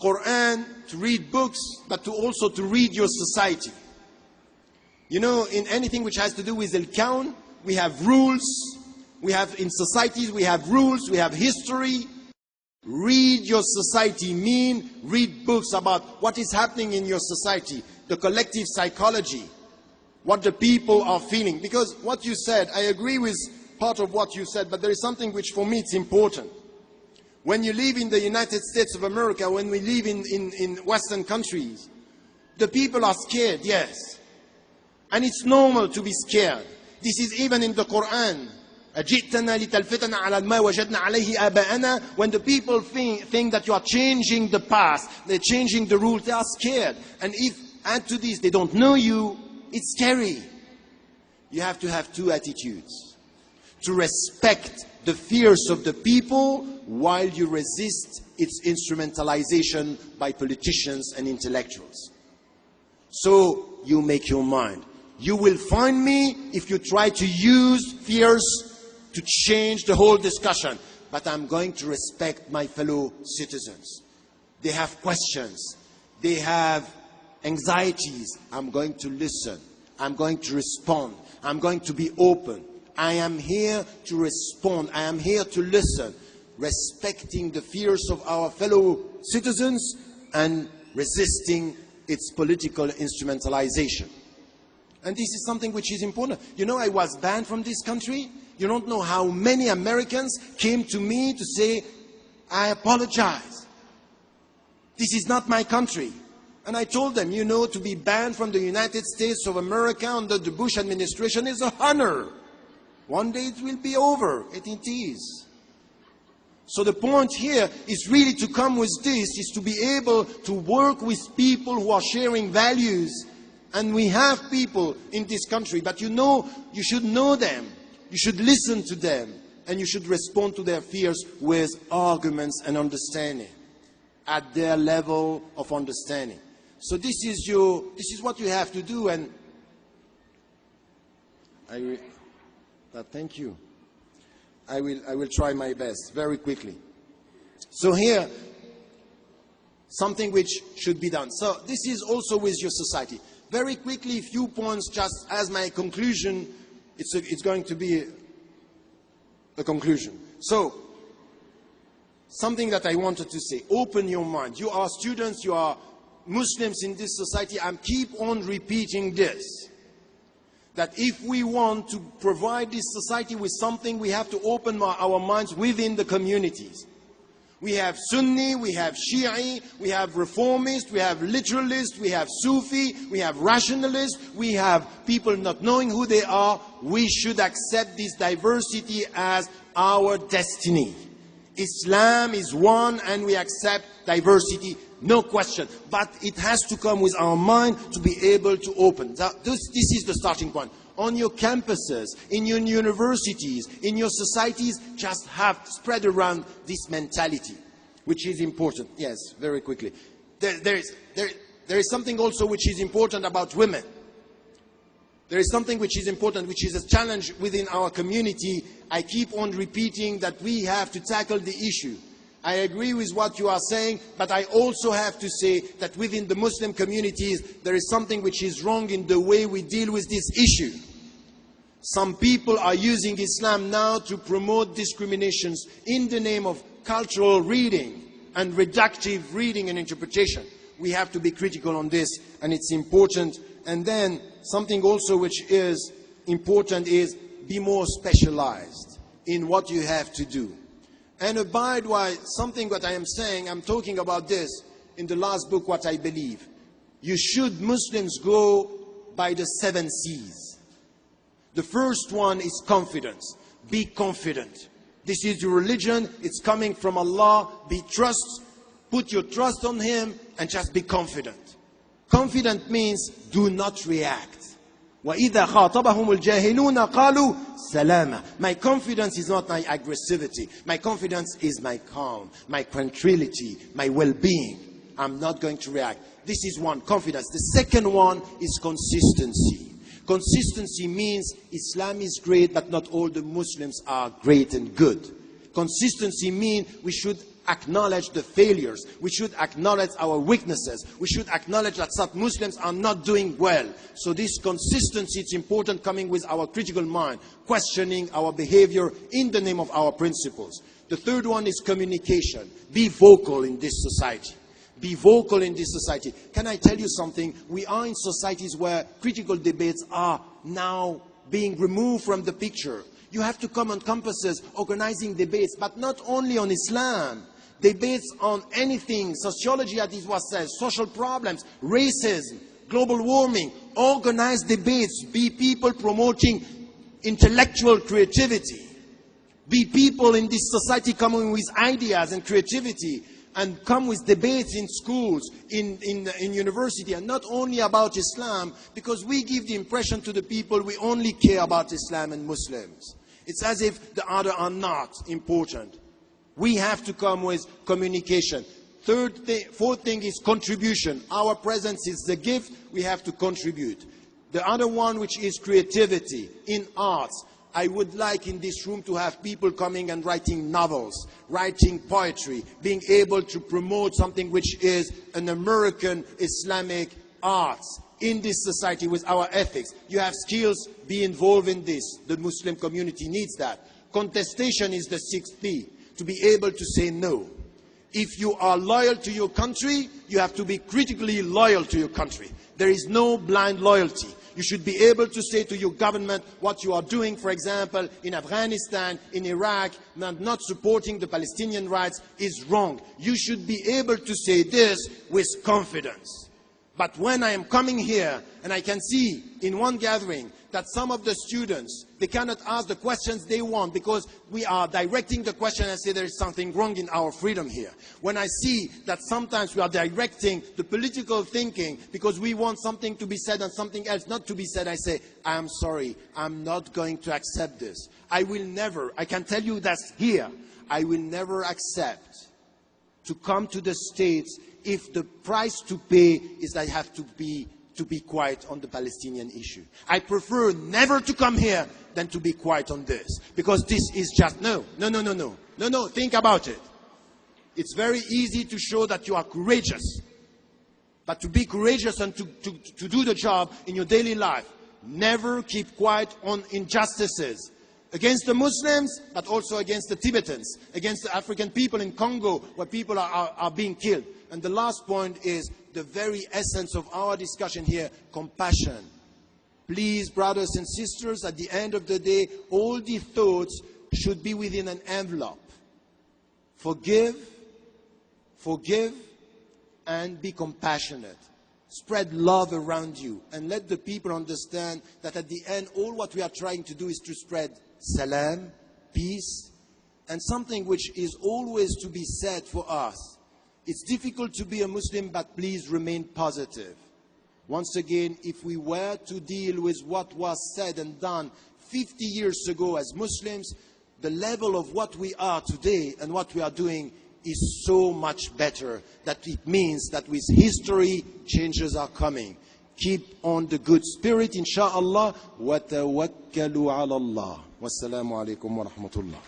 Quran, to read books, but also to read your society. You know, in anything which has to do with al-kawn, we have rules. We have, in societies, we have rules, we have history. Read your society, read books about what is happening in your society, the collective psychology, what the people are feeling. Because what you said, I agree with part of what you said, but there is something which for me it's important. When you live in the United States of America, when we live in Western countries, the people are scared, yes. And it's normal to be scared. This is even in the Quran. When the people think that you are changing the past, they're changing the rules, they are scared. And if, add to this, they don't know you, it's scary. You have to have two attitudes. To respect the fears of the people while you resist its instrumentalization by politicians and intellectuals. So you make your mind. You will find me if you try to use fears to change the whole discussion. But I'm going to respect my fellow citizens. They have questions. They have anxieties. I'm going to listen. I'm going to respond. I'm going to be open. I am here to respond. I am here to listen. Respecting the fears of our fellow citizens and resisting its political instrumentalization. And this is something which is important. You know, I was banned from this country. You don't know how many Americans came to me to say, I apologize. This is not my country. And I told them, you know, to be banned from the United States of America under the Bush administration is an honor. One day it will be over. It is. So the point here is really to come with this, is to be able to work with people who are sharing values. And we have people in this country, but you know, you should know them. You should listen to them, and you should respond to their fears with arguments and understanding at their level of understanding. So this is what you have to do, and thank you. I will try my best very quickly. So here, something which should be done. So this is also with your society. Very quickly, a few points just as my conclusion. It's going to be a conclusion. So, something that I wanted to say. Open your mind. You are students, you are Muslims in this society. I keep on repeating this. That if we want to provide this society with something, we have to open our minds within the communities. We have Sunni, we have Shi'i, we have Reformist, we have Literalist, we have Sufi, we have Rationalist, we have people not knowing who they are. We should accept this diversity as our destiny. Islam is one and we accept diversity, no question. But it has to come with our mind to be able to open. This is the starting point. On your campuses, in your universities, in your societies, just have spread around this mentality, which is important. Yes, very quickly. There is something also which is important about women. There is something which is important, which is a challenge within our community. I keep on repeating that we have to tackle the issue. I agree with what you are saying, but I also have to say that within the Muslim communities, there is something which is wrong in the way we deal with this issue. Some people are using Islam now to promote discriminations in the name of cultural reading and reductive reading and interpretation. We have to be critical on this, and it's important. And then something also which is important is be more specialized in what you have to do. And abide by something that I am saying. I'm talking about this in the last book, What I Believe. You should, Muslims, go by the 7 C's. The first one is confidence. Be confident. This is your religion. It's coming from Allah. Put your trust on Him and just be confident. Confident means do not react. وَإِذَا خَاطَبَهُمُ الْجَاهِلُونَ قَالُوا سَلَامًا. My confidence is not my aggressivity. My confidence is my calm, my tranquility, my well-being. I'm not going to react. This is one, confidence. The second one is consistency. Consistency means Islam is great, but not all the Muslims are great and good. Consistency means we should acknowledge the failures. We should acknowledge our weaknesses. We should acknowledge that some Muslims are not doing well. So this consistency, it's important, coming with our critical mind, questioning our behavior in the name of our principles. The third one is communication. Be vocal in this society. Be vocal in this society. Can I tell you something? We are in societies where critical debates are now being removed from the picture. You have to come on campuses organizing debates, but not only on Islam. Debates on anything, sociology, as it was said, social problems, racism, global warming. Organize debates. Be people promoting intellectual creativity. Be people in this society coming with ideas and creativity, and come with debates in schools, in university, and not only about Islam, because we give the impression to the people we only care about Islam and Muslims. It's as if the other are not important. We have to come with communication. Fourth thing is contribution. Our presence is the gift. We have to contribute. The other one, which is creativity in arts. I would like in this room to have people coming and writing novels, writing poetry, being able to promote something which is an American Islamic arts in this society with our ethics. You have skills, be involved in this. The Muslim community needs that. Contestation is the sixth P. To be able to say no. If you are loyal to your country, you have to be critically loyal to your country. There is no blind loyalty. You should be able to say to your government what you are doing, for example, in Afghanistan, in Iraq, not supporting the Palestinian rights is wrong. You should be able to say this with confidence. But when I am coming here and I can see in one gathering that some of the students, they cannot ask the questions they want because we are directing the question and say there is something wrong in our freedom here. When I see that sometimes we are directing the political thinking because we want something to be said and something else not to be said, I say, I am sorry, I'm not going to accept this. I will never, I can tell you that here, I will never accept to come to the States if the price to pay is that I have to be quiet on the Palestinian issue. I prefer never to come here than to be quiet on this. Because this is just, no, think about it. It's very easy to show that you are courageous. But to be courageous and to do the job in your daily life, never keep quiet on injustices. Against the Muslims, but also against the Tibetans, against the African people in Congo, where people are being killed. And the last point is the very essence of our discussion here, compassion. Please, brothers and sisters, at the end of the day, all the thoughts should be within an envelope. Forgive, and be compassionate. Spread love around you, and let the people understand that at the end, all what we are trying to do is to spread salam, peace, and something which is always to be said for us. It's difficult to be a Muslim, but please remain positive. Once again, if we were to deal with what was said and done 50 years ago as Muslims, the level of what we are today and what we are doing is so much better that it means that with history, changes are coming. Keep on the good spirit, inshallah. Wa tawakkalu ala Allah. Wassalamu alaikum wa rahmatullah.